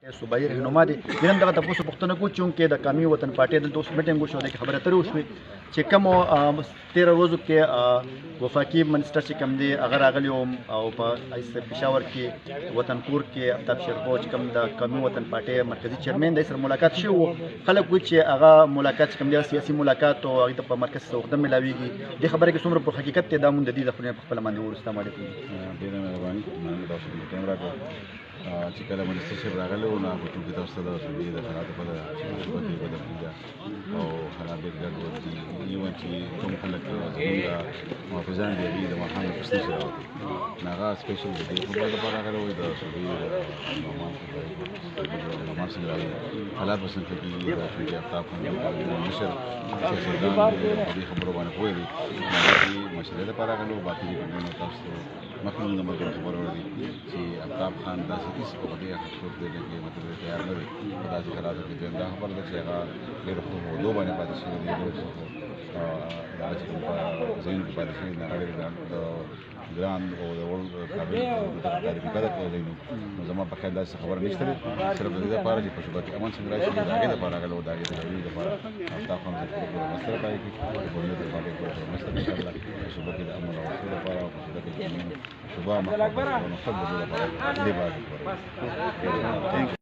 صوبایي رهنما دي نن دغه تاسو پوښتنه کو چونکې د قومي وطن پارټي د اوس میټینګ وشو د خبره تر وشوي چې کوم 13 ورځو کې وفاقي منسټر چې کوم دی هغه راغلی او په پېښور کې وطنپور کې افتاب شیرخوا چې کوم د قومي وطن پارټي مرکزي چیرمن دی سره ملاقات شو خلک وایي چې هغه ملاقات چې کوم دی سیاسي ملاقات او هغه په مرکز څخه وخت ملاويږي د خبره کې څومره په حقیقت ته دا مونږ د دې د خپل باندې ورسته مالک ډیره مهرباني مننه تاسو ته کیمرا چې کله منسټر صاحب راغلی و نو هغه ټول تاسو ته د صوبې د خلاف په صوبې په دغه او خرابې ګډوډ دي یو چې کوم خلک زموږ محافظان دي د محمد حسین سره هغه سپیشل دی په بل لپاره راغلی و د صوبې نومان سره حالات وسن کې د چې افتاب مشر سیاستدان دې خبرو باندې پوهې دي مشرې لپاره راغلی و باقي دې تاسو مخکې د مرګ خبرو ورته چې افتاب خان داسې کیسه په دې خبرو کې چې مطلب تیار نه وي په داسې حالات کې دا خبره ده چې هغه ډېر په موضوع باندې پاتې شوی دی چې په ځین کې پاتې شوی نه غواړي ګران او د ورل قابل تعریف کوي نو زموږ په خیال داسې خبره نشته صرف د دې لپاره چې په شوبه کې امن څنګه راشي دا هغه لپاره غلو دا هغه لپاره افتاب خان د مسله پای کې په دې لپاره په مسله کې شوبه کې د امن او سولې لپاره او شوبه کې شوبه ما خبره نو څه د لپاره دې باندې